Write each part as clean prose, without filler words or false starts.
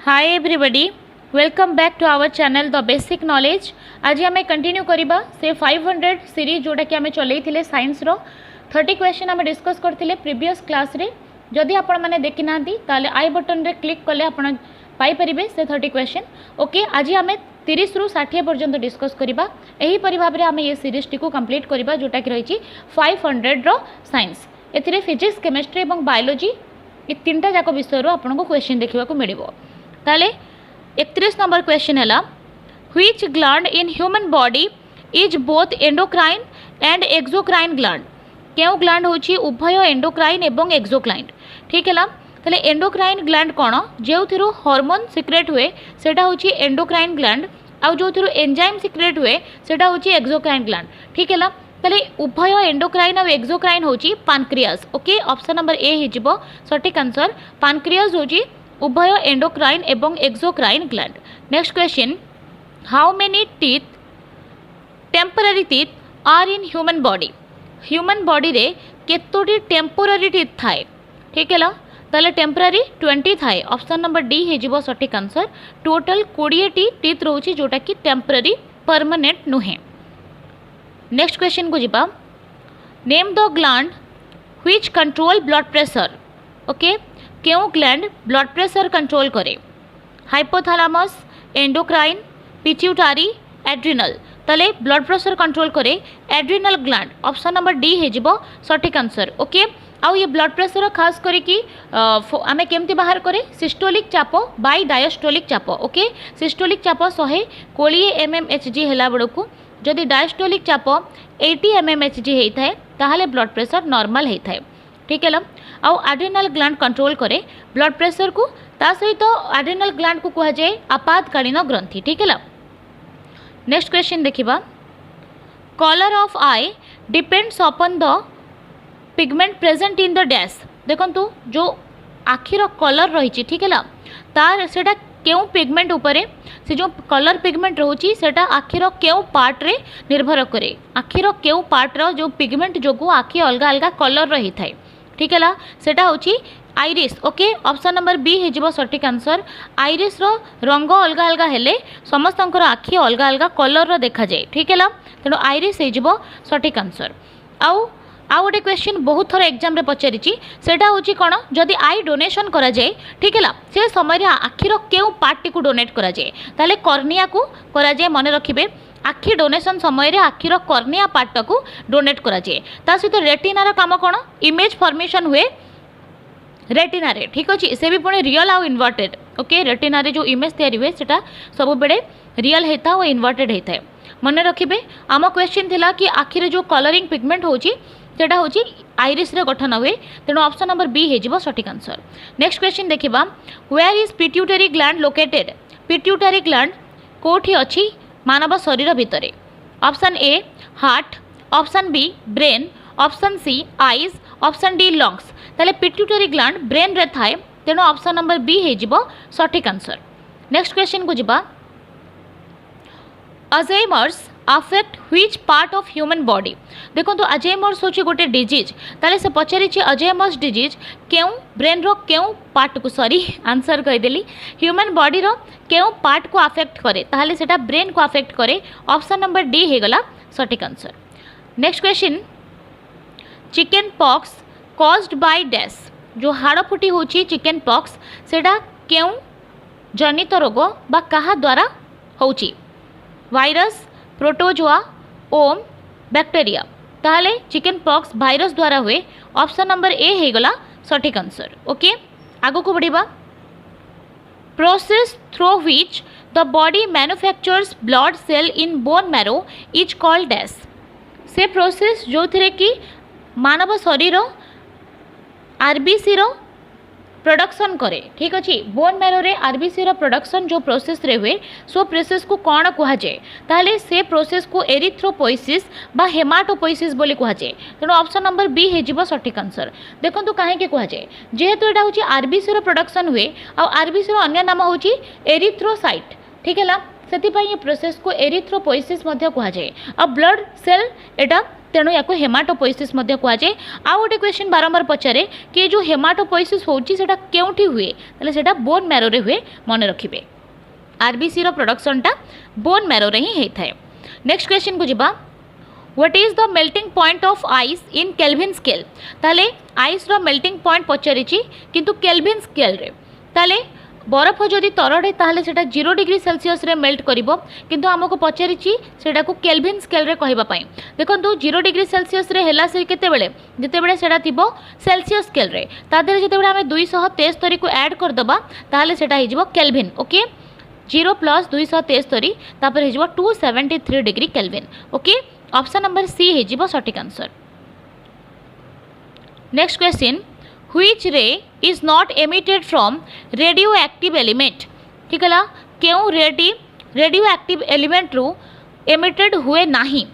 Hi everybody, welcome back to our channel the basic knowledge. आज आम continue करवा से 500 सीरीज जोटा कि आम चलते साइंस रो 30 क्वेश्चन आम डिस्कस करते प्रीवियस क्लास रे। जदि आपण मैंने देखी ना ताले आई बटन रे क्लिक कले आपण पाइपर से 30 क्वेश्चन। ओके, आज आम 30 रु 60 पर्यंत डिस्कस करवा। यही भाव में आम ये सीरीज टी कंप्लीट करवा जोटा कि रही 500 रो साइंस। ए फिजिक्स, केमिस्ट्री और बायोलॉजी ये तीनटा जाक विषय आपको क्वेश्चन देखा मिल। ताले 31 नंबर क्वेश्चन है, which gland in human body is both endocrine and exocrine gland. क्यों ग्लैंड होची उभय एंडोक्राइन एवं एक्सोक्राइन। ठीक है, ताले एंडोक्राइन ग्लैंड कौन जो थी हार्मोन सिक्रेट हुए सेटा होची एंडोक्राइन ग्लैंड, आउ जो थी एंजाइम सिक्रेट हुए सेटा होची एक्सोक्राइन ग्लैंड। ठीक है, ताले उभय एंडोक्राइन और एक्सोक्राइन होची pancreas. Okay, option number a हो सटीक आंसर। पानक्रियास होची उभय एंडोक्राइन एवं exocrine gland. Next question, how many teeth temporary teeth are in human body. Human body रे केतोटी टेम्पोरारी टीथ थाए। ठीक है, ताले टेम्पररी 20 थाए। ऑप्शन नंबर डी हो सटीक आंसर। टोटल 20 टीथ रोचे जोटा कि टेम्पररी, परमानेंट नुहे। नेक्स्ट क्वेश्चन को जिबा, name the gland which control blood pressure. Okay, क्यों ग्लैंड ब्लड प्रेशर कंट्रोल करे। Hypothalamus, endocrine, pituitary, adrenal. ताले ब्लड प्रेशर कंट्रोल करे adrenal gland. Option number D हो सटीक आंसर। ओके, आउ ये ब्लड प्रेशर खास करी आमे केमती बाहर करे, सिस्टोलिक चाप बाय डायस्टोलिक चाप। ओके, सिस्टोलिक चाप 120 mmHg हैला बड़कू जदि डायस्टोलिक चाप 80 mmHg होता है ताहले ब्लड प्रेशर नॉर्मल होता है। ठीक है, आउ एड्रिनल ग्लैंड कंट्रोल करे ब्लड प्रेशर को, ता सहित एड्रिनल ग्लैंड को कह जाए आपातकालीन ग्रंथि। ठीक है, नेक्स्ट क्वेश्चन देखिबा, colour of I depends upon the pigment present in the dash. देखंतु जो आखिर कलर रही। ठीक है, तार सेटा क्यों पिगमेंट उपरे, से जो कलर पिगमेंट रोची सेटा आखिर क्यों पार्ट रे निर्भर करे। आखिर क्यों पार्ट रो जो पिगमेंट जोगु आखि अलग अलग कलर रही थाए। ठीक है, सेटा होची iris. Okay, option number b हो सटीक आंसर। आइरिस रो रंग अलग अलग हेले समस्तंकर आखि अलग अलग कलर रो देखा जाए। ठीक है, तेणु आइरिस हो सटीक आंसर। आउ गोटे क्वेश्चन बहुत थर एग्जाम रे पचारि सेटा होची कौन, जदि आई डोनेशन करा जाए। ठीक है, से समय आखिर क्यों पार्ट टी डोनेट करा जाए, ताले कर्निया को करा जाए। मन रखिबे, आखि डोनेशन समय आखिर कर्निया पार्ट को डोनेट करा जाए। ता सहित रेटिनार काम कौन, इमेज फॉर्मेशन हुए रेटिना रे। ठीक अच्छे, से भी पुणी रियल आउ इन्वर्टेड। ओके, रेटिना रे जो इमेज तैयारी हुए सेटा सब बेले रियल होता है और इन्वर्टेड होता है। मन रखिबे, आम क्वेश्चन थिला कि आखिर जो कलरिंग पिगमेंट होची सेटा होची आइरिस रे गठन हुए, तेणु ऑप्शन नंबर बी हो सटीक आंसर। नेक्स्ट क्वेश्चन देखिबा, where is pituitary gland located. Pituitary gland कोठी अछि मानव शरीर भितर। Option a heart, option b brain, option c eyes, option d lungs. ताले पिट्यूटरी ग्लैंड ब्रेन रे थाए, तेणु ऑप्शन नंबर बी हो सटीक आंसर। नेक्स्ट क्वेश्चन को जिबा, Alzheimer's affect which part of human body. देखो तो अल्जाइमर्स होची गोटे डिजीज, ताले से पचारि अल्जाइमर्स डिजीज क्यों ब्रेन रो क्यों पार्ट को, सॉरी आंसर कहीदेली, ह्यूमन बॉडी रो क्यों पार्ट को अफेक्ट करे, ताहले सेटा ब्रेन को अफेक्ट करे। ऑप्शन नंबर डी हो गला सटीक answer. Next question, chicken pox caused by dash. जो हाड़फुटी होची चिकन पॉक्स सेटा क्यों जनित रोग बा कहा द्वारा होची, वायरस, प्रोटोजोआ, ओम, बैक्टीरिया। ताहले चिकन पॉक्स वायरस द्वारा हुए। ऑप्शन नंबर ए हो गला सटीक आंसर। ओके, आगो को बढ़िबा, process through which the body manufactures blood cell in bone marrow is called dash. से प्रोसेस जो थिरे कि मानव शरीर आरबीसी रो प्रोडक्शन करे। ठीक अच्छे, बोन मैरो रे आरबीसी रो प्रोडक्शन जो प्रोसेस रे हुए सो प्रोसेस को कौन कह जाए, ताहले से प्रोसेस को एरिथ्रोपोइसिस बा हेमाटोपोइसिस बोली कह जाए। तेणु ऑप्शन नंबर बी हो सटीक आंसर। देखो कहीं कह जाए, जेहेतु यहाँ हूँ आरबीसी रो प्रोडक्शन हुए आ आरबीसी रो अन्य नाम हूँ एरिथ्रोसाइट। ठीक है, से ये प्रोसेस को एरिथ्रोपोइसिस कह जाए। आ ब्लड सेल एटा तेणु या हेमाटोपोइसिस कहुए। आउ गोटे क्वेश्चन बारंबार पचारे कि जो हेमाटोपोइसिस होची सेटा केउठी हुए, ताले सेटा बोन मैरो रे हुए, मन रखिबे। आरबीसी रो प्रोडक्शनटा बोन मैरो रे ही थाए। नेक्स्ट क्वेश्चन को जिबा, what is the melting point of ice in kelvin scale. ताले आइस रो मेल्टिंग पॉइंट पचारिछि किंतु केल्विन स्केल रे, ताले बरफ जदि तरड़े ताहले सेटा 0 डिग्री सेल्सियस रे मेल्ट करिवो, किंतु हमको पचारिछि सेटा को केल्विन स्केल रे कहबा पई। देखंतु 0 डिग्री सेल्सियस रे हेला से केते बेले जेते सेटा थिबो सेल्सियस स्केल रे, ता देरे जेते हमें 273 को ऐड कर दबा ताहले सेटा हि जिवो केल्विन। ओके 0 प्लस 273 तापर हि जिवो 273 degree kelvin. Okay option number c हि जिवो सटीक answer. Next question, which ray is not emitted from radioactive element। ठीक है, क्यों रेडियो एक्टिव एलिमेंट रू एमिटेड हुए नाही।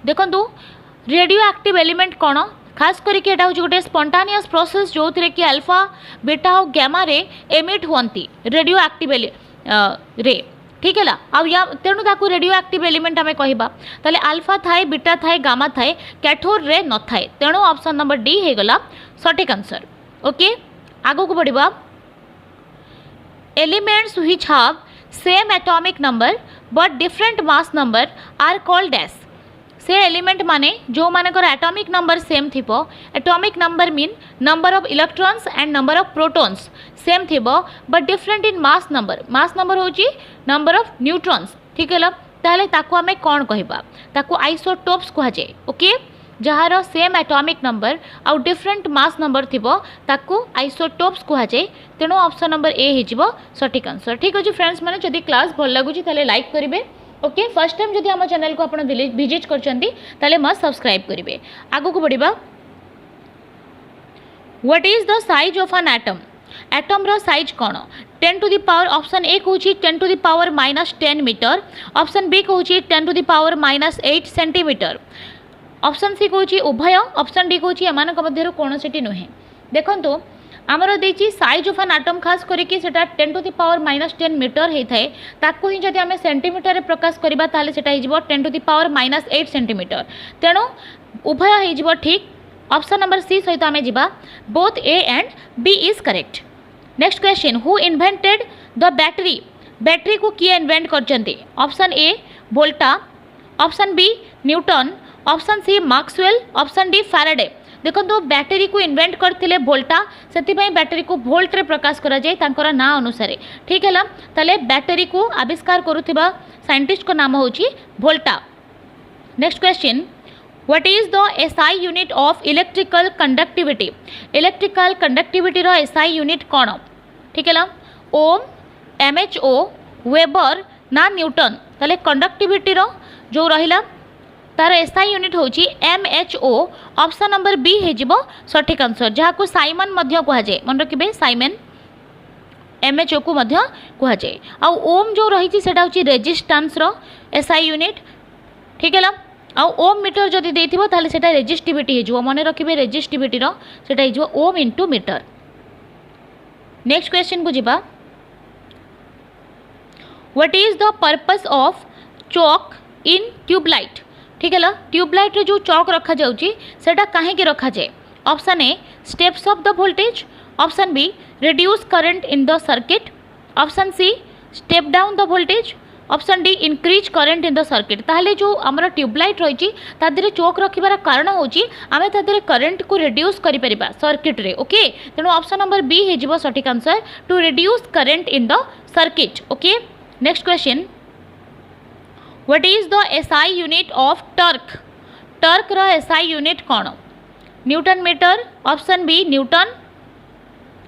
देखंतु रेडियो एक्टिव एलिमेंट कौन, खास करके एटा होची गोटे स्पॉन्टानियस प्रोसेस जो थरे कि अल्फा बीटा और गामा रे एमिट होंती रेडियो एक्टिव रे। ठीक है, आ तेणु ताकू रेडियो एक्टिव एलिमेंट आम कहबा, ताले अल्फा थाए बीटा थाए गामा थाए कैथोड रे न थाए, तेणु ऑप्शन नंबर डी हे गला सटीक आंसर। ओके आगो को बढ़िबा, elements which have same atomic number but different mass number are called as. से एलिमेंट माने जो मानकर एटॉमिक नंबर सेम थिबो, atomic number mean number of electrons and number of protons same थिबो but different in mass number. Mass number होची number of neutrons. ठीक है, ताले ताकू आमे कोन कहबा, ताकू आइसोटोप्स कहा जाय। ओके जहार सेम एटॉमिक नंबर आउ डिफरेंट मास नंबर थिबो ताकू आइसोटोप्स कहा जाय, तेणु ऑप्शन नंबर ए हि जिवो सटीक आंसर। ठीक अछि फ्रेंड्स, माने जदि क्लास भल लागुची ताले लाइक करिवे। ओके फर्स्ट टाइम जदि हम चैनल को आपण विजिट करचंती ताले मस्ट सब्सक्राइब करिवे। आगो को बढ़िबा, what is the size of an atom. Atom रो साइज कोन, 10 to the power option A कहूची 10 to the power -10 metre, option B कहूची 10 to the power -8 centimetre, option C कहूची उभय, ऑप्शन डी कहूची एमानक मध्यरु कोनोसिटी नुहे। देखंतु आमर देची साइज ऑफ एन एटम खास करिकि सेटा 10 टू द पावर -10 मीटर हे थाए, ताकू ही जदि आमे सेंटीमीटर रे प्रकाश करिबा ताले सेटा हिजबो 10 टू द पावर -8 सेंटीमीटर, तेणु उभय हिजबो ठीक। ऑप्शन नंबर सी सहित आमे जिबा, both A and B is correct. Next question, who invented the battery. Battery को किए इन्वेंट करचंती। Option A Volta, option B Newton, option C Maxwell, option D Faraday. देखो तो बैटरी को इन्वेंट करथिले वोल्टा, सेति पई बैटरी को वोल्ट रे प्रकाश करा जाय तांकर ना अनुसार। ठीक है, ताले बैटरी को आविष्कार करुथिबा साइंटिस्ट को नाम होची Volta. Next question, what is the SI unit of electrical conductivity. Electrical conductivity रो एसआई यूनिट कोन। ठीक है, ohm, mho, weber no newton. ताले कंडक्टिविटी रो जो रहिला तार एसआई यूनिट होची एमएचओ, ऑप्शन नंबर बी हे जिवो सटीक आंसर, जहाँ को साइमन मध्य कहा जाए। मन रखिबे साइमन एमएचओ को मध्य कहा जाए। आ ओम जो रही सेटा होची रेजिस्टेंस रो एसआई यूनिट। ठीक है, आ ओम मीटर जदि देथिबो ताले सेटा रेजिस्टिविटी हे जिवो। मन रखिबे रेजिस्टिविटी रो सेटा हे जिवो ohm into metre. Next question को जिबा, what is the purpose of chalk in tubelight. ठीक है, ट्यूबलाइट रे जो चॉक रखा जाउची सेटा काहे के रखा जाए। Option a steps of the voltage, option b reduce current in the circuit, option c step down the voltage, option d increase current in the circuit. ताहले जो आमर ट्यूबलाइट रही तादरे चॉक रखिबार कारण होची आमे तादरे करंट को रिड्यूस करि परिबा सर्किट रे। ओके तेणु ऑप्शन नंबर बी हे जिवो सटीक answer, to reduce current in the circuit. Okay next question, what is the SI unit of torque. Torque रो एसआई यूनिट कौन। Newton metre, option B Newton,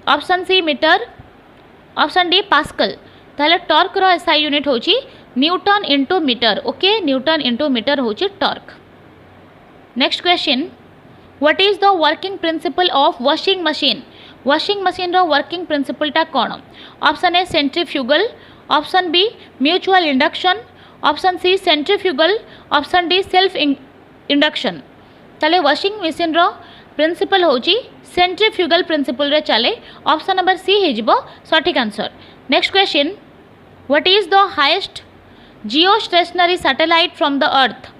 option C metre, option D pascal. ताहले torque रो SI unit होची newton into metre. Okay newton into metre होची torque. Next question, what is the working principle of washing machine. Washing machine रो working principle टा कौन। Option A centrifugal, option B mutual induction, option C centrifugal, option D self induction. ताले washing machine रो principle होची centrifugal principle रे चले। Option number C हे जिवो सटीक answer. Next question, what is the highest geostationary satellite from the earth.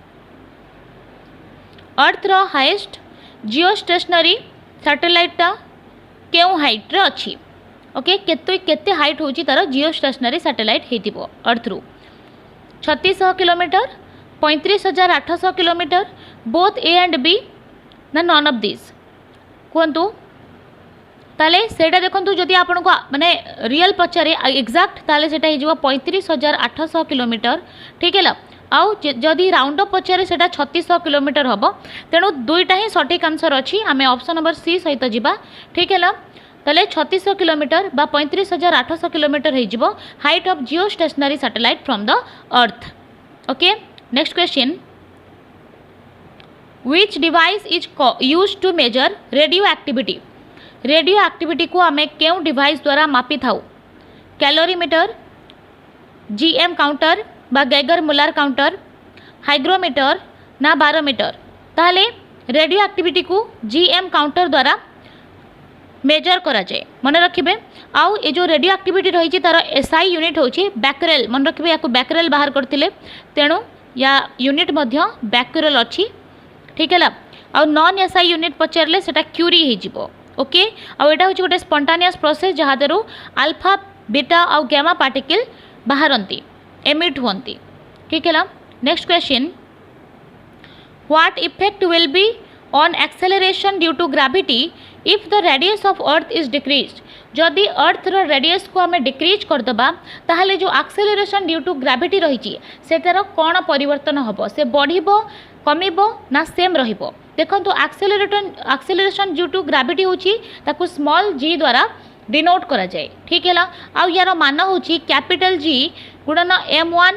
Earth रो highest geostationary सैटेलाइटा केउ हाइट रे अछि ओके केते केते हाइट होची तार जियो स्टेशनरी सैटेलाइट हेतिबो अर्थ रु 3600 kilometre 35,800 kilometre both A and b ना नन ऑफ दिस कहतु ताले सेटा देखंतु जदि आपन को माने रियल पचारे एग्जैक्ट ताले सेटा हे जिवो 35,800 किलोमीटर ठीक है आउ जदि राउंड अप पचारे सेटा 3600 किलोमीटर हबो तेणु दुईटा ही सटीक आंसर अछि आमे ऑप्शन नंबर सी सहित जिबा ठीक है ताले 3600 किलोमीटर बा 35,800 किलोमीटर हे जिवो height of geostationary satellite from the earth okay next question which device is used to measure radioactivity को आमे केउ डिवाइस द्वारा मापी थाउ कैलोरीमीटर जीएम काउंटर बा गैगर मुलार काउंटर हाइग्रोमीटर ना बारोमीटर ताहले रेडियो एक्टिविटी को जीएम काउंटर द्वारा मेजर करा जाए मन रखिबे आउ ए जो रेडियो एक्टिविटी रही तार एसआई यूनिट होची बैकरेल मन रखिबे याको बैकरेल बाहर करथिले तेणु या यूनिट मध्य बैकरेल अछि ठीक है आउ नॉन एसआई यूनिट पचारले सेटा क्यूरी हे जिवो ओके आउ एटा होची गोटे स्पॉन्टेनियस प्रोसेस जहा दरु अल्फा बीटा आउ गामा पार्टिकल बाहरंती एमिट होंती ठीक है next question what effect will be on acceleration due to gravity if the radius of earth is decreased जदि अर्थ रो रेडियस को हमें डिक्रीज कर दबा ताहले जो एक्सेलरेशन ड्यू टू ग्रेविटी रही सेटार कौन परिवर्तन हम से बढ़िबो कमिबो ना सेम रहिबो देखंतु एक्सेलरेशन ड्यू टू ग्रेविटी होची ताकू स्मॉल जी द्वारा डिनोट करा जाए ठीक है आउ यार मान होची कैपिटल जी गुणन m1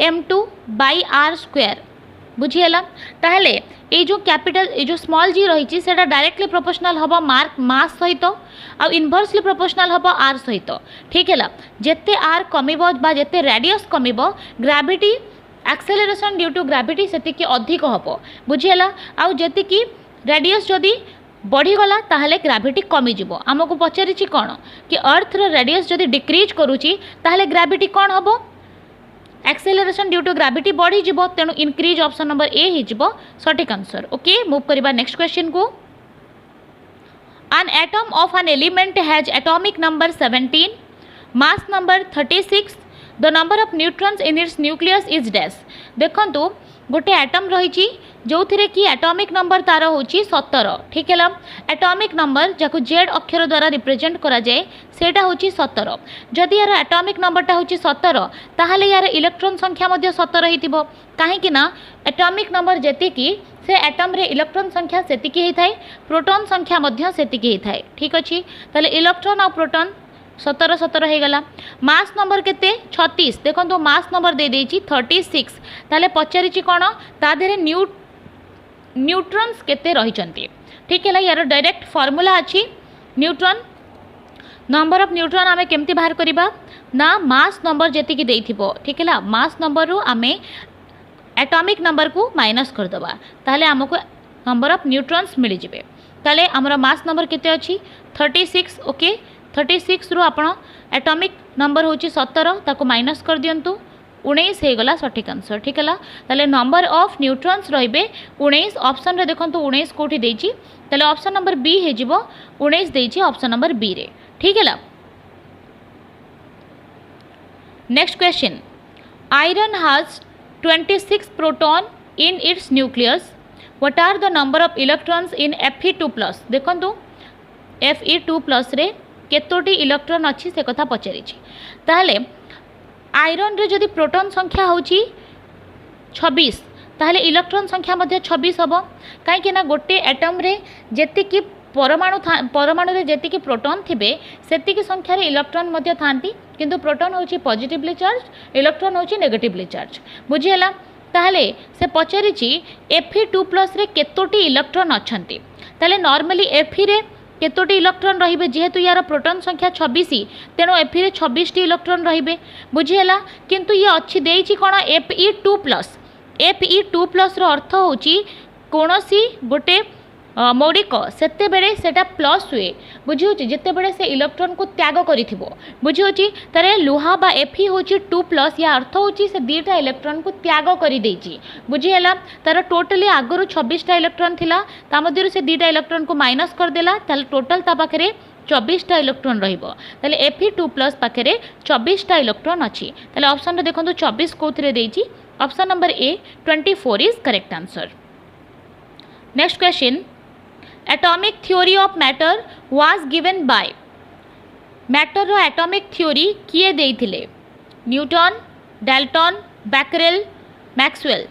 m2 by r square बुझीला ताहले ए जो कैपिटल ए जो स्मॉल जी रही सेटा डायरेक्टली प्रोपोर्शनल हबो मास सहित आ इनवर्सली प्रोपोर्शनल हबो r सहित ठीक है जेते r कमिबो बा जेते रेडियस कमिबो gravity acceleration due to gravity सेतिकी अधिक हबो बुझीला आ जेतिकी रेडियस जदी बढ़ीगला ताहले ग्रेविटी कमी जिवो आमको पचारिछि कोन कि अर्थ रो रेडियस जदी डिक्रीज करूची ताहले ग्रेविटी कोन हबो एक्सेलरेशन ड्यू टू ग्रेविटी बढ़ी जिवो तेनु इंक्रीज ऑप्शन नंबर ए हि जिवो सटीक आंसर ओके मूव करिबा नेक्स्ट क्वेश्चन को an atom of an element has atomic number 17 mass number 36 the number of neutrons in its nucleus is dash देखंतु गोटे एटम रही जो थिरे कि एटॉमिक नंबर तार होची 17 ठीक है एटॉमिक नंबर जाको जेड अक्षर द्वारा रिप्रेजेंट करा जाए सेटा होची 17 जदि यार एटॉमिक नंबरटा होची 17 ताहले यार इलेक्ट्रॉन संख्या मध्ये 17 हितिबो काहे कि ना एटॉमिक नंबर जेति की से एटम रे इलेक्ट्रॉन संख्या सेतिकी हे थाए प्रोटॉन संख्या मध्ये सेतिकी हे थाए ठीक अछि ताले इलेक्ट्रॉन और प्रोटॉन 17 17 हो गला मास नंबर केते 36 देखो मास नंबर दे देछि 36 ताले पचारिछि कोन ता देरे न्यूट्रॉन्स केते रहिचंती ठीक है यार डायरेक्ट फार्मूला अछि न्यूट्रॉन नंबर ऑफ न्यूट्रॉन आमे केमती बाहर करिबा ना मास नंबर जेति की देइथिबो ठीक है मास नंबर रु आमे एटॉमिक नंबर को माइनस कर दबा ताले हमको नंबर ऑफ न्यूट्रॉन्स मिल जिवे ताले हमर मास नंबर केते अछि 36 ओके 36 रु आपण एटॉमिक नंबर होची 17 ताको माइनस कर दियंतु 19 हो गला सठिक आंसर ठीक है ताले नंबर ऑफ न्यूट्रॉन्स रहिबे 19 ऑप्शन रे देखंतु 19 कोठी देछि ताले ऑप्शन नंबर बी हे जिवो 19 देछि ऑप्शन नंबर बी रे ठीक है next question iron has 26 proton in its nucleus what are the number of electrons in Fe2+ देखंतु Fe2+ रे केतोटी इलेक्ट्रॉन अच्छी से कथा पचारि ताहले आयरन रे जदि प्रोटॉन संख्या होची 26 ताहले इलेक्ट्रॉन संख्या मध्ये 26 हबो काहे कि ना गोटे एटम रे जेति की परमाणु रे जेति की प्रोटॉन थिबे सेति की संख्या रे इलेक्ट्रॉन मध्ये थांती किंतु प्रोटॉन होची पॉजिटिवली चार्ज इलेक्ट्रॉन होची नेगेटिवली चार्ज बुझियला ताहले से पचारिछि Fe2+ रे केतोटी इलेक्ट्रॉन अछंती ताहले नॉर्मली Fe रे केतोटी इलेक्ट्रॉन रहिबे जेहेतु यार प्रोटॉन संख्या 26 तेनो Fe रे 26 टी इलेक्ट्रॉन रहिबे बुझियला किंतु ये अच्छी देइछि कोन Fe2+ रो अर्थ होची कोनोसी गोटे मौलिक सेते बेले सेटा प्लस हुए बुझी जिते बेले से इलेक्ट्रॉन को त्याग करिथिबो बुझी तारे लुहा बा Fe होची 2+ या अर्थ होची से दीटा इलेक्ट्रॉन को त्याग करि देची बुझी हला तार टोटली आगरु 26 टा इलेक्ट्रॉन थिला ता मध्यरु से दीटा इलेक्ट्रॉन को माइनस कर देला ताले टोटल ता पाखरे 24 टा इलेक्ट्रॉन रहिबो ताले Fe2+ पाखरे 24 टा इलेक्ट्रॉन अछि ताले ऑप्शन रे देखंतु 24 कोथरे देची option number A 24 is correct answer. Next question atomic theory of matter was given by matter रो एटॉमिक थ्योरी किए देइथिले Newton Dalton Becquerel Maxwell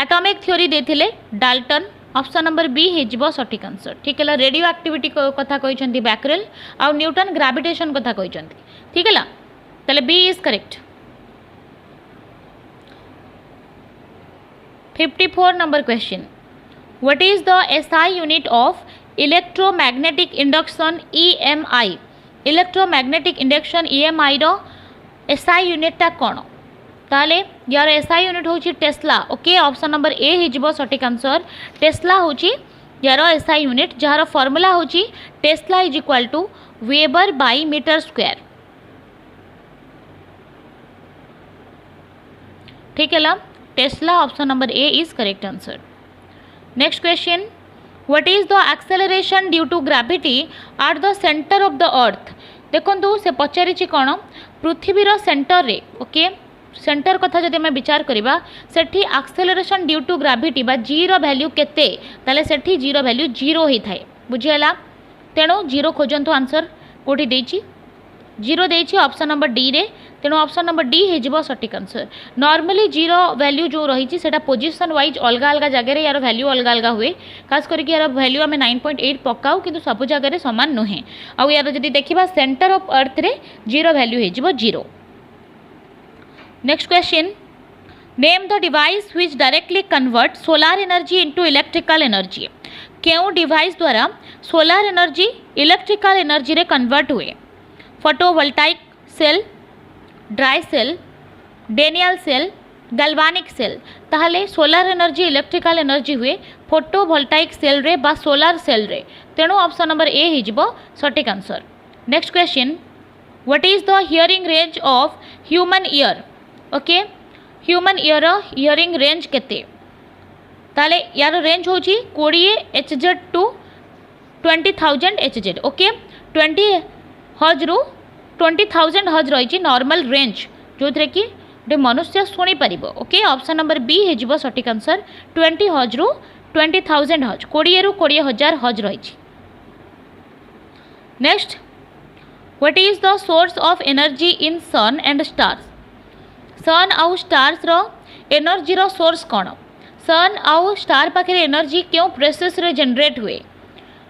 atomic theory देइथिले डाल्टन ऑप्शन नंबर बी हेजिबो सटीक आंसर ठीक है रेडियो एक्टिविटी कथा कहिसंती बैकरेल आ न्यूटन ग्रेविटेशन कथा कहिसंती ठीक है ताले B is correct. 54 number question what is the SI unit of electromagnetic induction EMI electromagnetic induction EMI रो SI unit टा कोन ताले यार SI unit होची tesla okay option number A हिजबो सटीक आंसर टेस्ला होची यार SI unit जहार फार्मूला होची tesla is equal to weber by metre square ठीक है ला tesla option number A is correct answer. Next question what is the acceleration due to gravity at the centre of the earth देखंतु से पचारि कोन पृथ्वी रो सेंटर रे ओके सेंटर कथा जदि मैं विचार करिबा सेठी एक्सेलरेशन ड्यू टू ग्रेविटी बा जी रो वैल्यू केते ताले सेठी जी रो वैल्यू 0 ही थाए बुझियला तेणु 0 खोजंतु आंसर कोठी देछि 0 देछि ऑप्शन नंबर डी रे तेणु ऑप्शन नंबर डी हेजिबो सटीक आंसर नॉर्मली 0 वैल्यू जो रही सेटा पोजीशन वाइज अलग अलग जगह यार वैल्यू अलग अलग हुए खास करके यार वैल्यू आम 9.8 पकाऊ किंतु सब जगह सामान नुहे आउ यार जदि देखिबा सेंटर ऑफ अर्थ रे 0 वैल्यू हेजिबो 0। Next question name the device which directly convert solar energy into electrical energy केउ डिवाइस द्वारा सोलार एनर्जी इलेक्ट्रिकल एनर्जी रे कन्वर्ट हुए photovoltaic cell dry cell Daniell cell galvanic cell ताहले solar energy electrical energy हुए photovoltaic cell रे बा solar cell रे तेणु ऑप्शन नंबर ए हिजबो सटीक answer. Next question what is the hearing range of human ear okay human ear hearing range केते ताले यार रेंज होची 20 HZ टू 20,000 HZ ओके 20 हर्ज रु 20,000 हर्ज रही नॉर्मल रेंज जो थे कि गोटे मनुष्य शुणी पार ओके ऑप्शन नंबर बी हेजिबो सटीक आंसर 20 हर्ज रु 20,000 हर्ज 20 रु 20,000 हर्ज रही। Next what is the source of energy in sun and stars sun आउ स्टार्स रो एनर्जी रो सोर्स कौन सन आउ स्टार पाखे एनर्जी क्यों प्रोसेस रे जनरेट हुए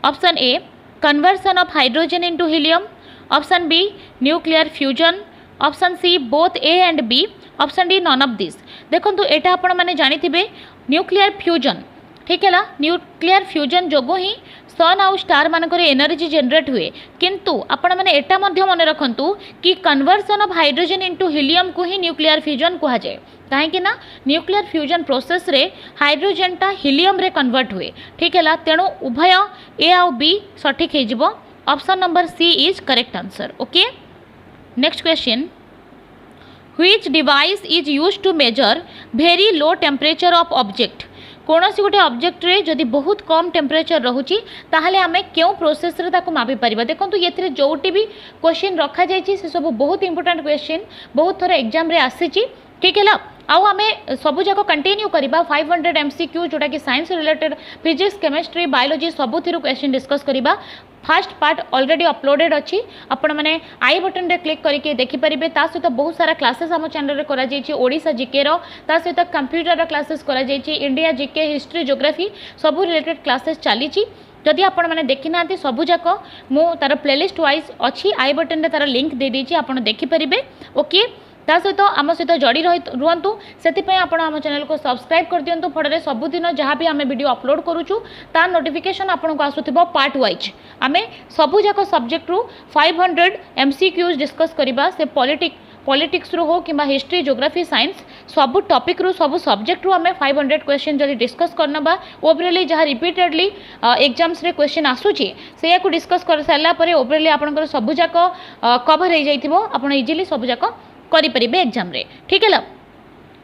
option a conversion of hydrogen into helium option b nuclear fusion option c both A and b option d none of this देखंतु एटा आपण माने जानि थिबे न्यूक्लियर फ्यूजन ठीक है न्यूक्लियर फ्यूजन जोगो ही सन आउ स्टार मानकर एनर्जी जनरेट हुए किंतु आपण माने एटा मध्य मन रखंतु कि conversion of hydrogen into helium को ही न्यूक्लियर फ्यूजन कहा जाए कहीं ना न्यूक्लियर फ्यूजन प्रोसेस रे हाइड्रोजन टा हीलियम रे कन्वर्ट हुए ठीक है तेणु उभय ए आउ बी सठिक हो option number c is correct answer okay. Next question which device is used to measure very low temperature of object कौन सी गोटे ऑब्जेक्ट रे जदि बहुत कम टेम्परेचर रोचे ताहले आमे क्यों प्रोसेस रे ताको मापी परिबा देखंतु येथरे जोटी भी क्वेश्चन रखा जायछि से सब बहुत इंपोर्टेंट क्वेश्चन बहुत थोड़ा एग्जाम रे आसीछि ठीक है आउ आमे सबु जाक कंटिन्यू करबा 500 MCQ जोटा कि science related physics chemistry biology सबु थिरु क्वेश्चन डिस्कस करबा फास्ट पार्ट ऑलरेडी अपलोडेड अच्छी आपण मैंने आई बटन रे क्लिक करके देखिपारे ता सहित बहुत सारा क्लासेस आम चैनल रे करा जायछि ओडिशा जीके रो ता सहित कंप्यूटर रो क्लासेस करा जायछि इंडिया जीके हिस्ट्री ज्योग्राफी सबु रिलेटेड क्लासेस चली जदि आपण मैंने देखी ना सबू जाक मु तार प्लेलिस्ट वाइज अच्छी आई बटन रे तार लिंक दे देछि आपण देखिपारे ओके ता सहित आम सहित जड़ी रुहतु से आम चैनल को सब्सक्राइब कर दिंतु फल सबुदिन जहाँ भी आम वीडियो अपलोड करूँ तार नोटिफिकेशन आपको आसुथिबो पार्ट वाइज आम सबूक सब्जेक्ट रु 500 MCQs डिस्कस करवा से पॉलिटिक्स रो हो कि हिस्ट्री ज्योग्राफी साइंस सब टॉपिक रु सब सब्जेक्ट रु आम 500 क्वेश्चन जब डिस्कस करनबा ओवरअली जहाँ रिपीटेडली एग्जाम्स रे क्वेश्चन आसूची से को डिस्कस कर सारा ओवरअली आपंकर सबूक कवर हो जाइथिबो आपण इजिली सबूक करें एग्जाम रे ठीक है।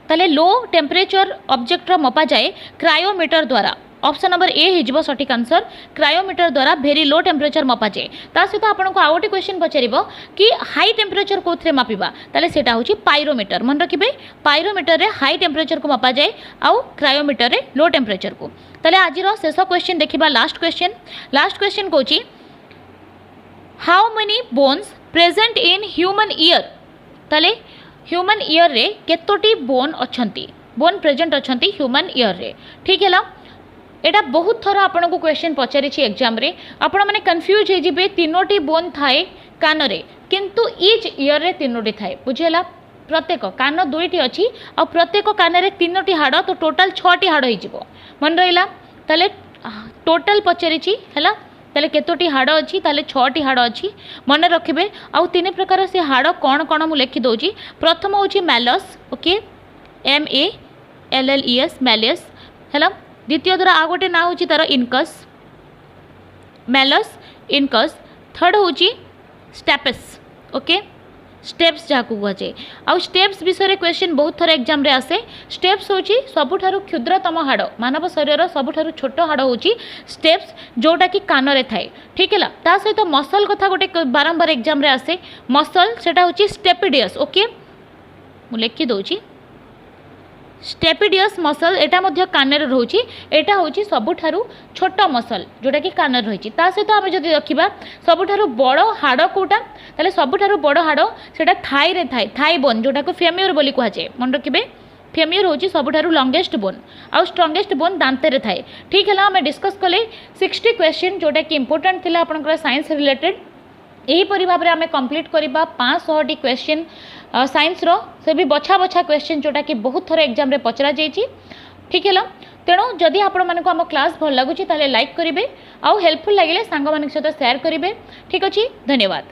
ताले लो टेम्परेचर ऑब्जेक्ट मपा जाए क्रायोमीटर द्वारा ऑप्शन नंबर ए हो सठिक आंसर क्रायोमीटर द्वारा भेरी लो टेम्परेचर मपा जाए। ता सहित आपको आउ गोटे क्वेश्चन पचारिबो कि हाई टेम्परेचर कौन मापिबा ताले सेटा होची पायरोमीटर मन रखिबे पायरोमीटर रे हाई टेम्परेचर को मपा जाए आउ क्रायोमीटर रे लो टेम्परेचर को। ताले आज शेष क्वेश्चन देखिबा लास्ट क्वेश्चन कहूची how many bones present in human ear ताले ह्यूमन ईयर रे केतोटी बोन अच्छंती बोन प्रेजेंट अच्छंती ह्यूमन ईयर रे ठीक है। एटा बहुत थर आपन को क्वेश्चन पचारि एग्जाम रे आपण माने कंफ्यूज हो जिबे तीनोटी बोन थाए कान रे किंतु ईच ईयर रे तीनोटी थाए बुझेला प्रत्येक कान दुईटी अच्छी आ प्रत्येक कान रे तीनोटी हाड़ तो टोटल 6टी हाड़ हो मन रहा ताले टोटल पचारि है ताले केतोटी हाड़ अच्छी ताले 6टी हाड़ अच्छी मन रखिबे आउ 3 प्रकार से हाड़ कौन कौन मु लिखि दउची। प्रथम होची मैलस ओके MALLES मैलस है। द्वितीय द्वारा आ गोटे ना होची तार इनकस मैलस इनकस। थर्ड होची स्टेपस ओके स्टेप्स जहाँ को कहुए आउ स्टेप्स विषय क्वेश्चन बहुत थर एग्जाम रे आसे। स्टेप्स होची सबुठारु क्षुद्रतम हाड़ मानव शरीर सबुठारु छोट हाड़ होची स्टेप्स जोटा कि कान रे थाए ठीक है। ता सहित मसल कथा गोटे बारंबार एग्जाम रे आसे मसल सेटा होची स्टेपिडियस ओके मु लिखि दउची स्टेपिडियस मसल एटा मध्य कान रे रहउची एटा होची सबुठारु छोट मसल जोटा कि कान रे रहिची। ता सहित आमे जदि देखिबा सबुठारु बड़ हाड़ कोटा ताले सबुठारु बड़ हाड़ सेटा थाई रे थाए थाई बोन जोटा को फेम्यूर बोली कहा जाए मन रखिबे फेम्यूर होची सबुठारु लॉन्गेस्ट बोन आउ स्ट्रॉन्गेस्ट बोन दांत रे थाए ठीक है। आमे डिस्कस कले 60 क्वेश्चन जोटा कि इंपोर्टेंट थिला आपनकर साइंस रिलेटेड यहीपरि भाव में आम कंप्लीट करवा 500टी क्वेश्चन साइंस रो से भी बछा बछा क्वेश्चन जोटा कि बहुत थर एग्जाम रे पचरा जाइए ठीक है। तेणु जदि आपण मानक आम क्लास भल लगुच लाइक करेंगे आउ हेल्पफुल लगे सांग मान सहित शेयर करेंगे ठीक अच्छे धन्यवाद।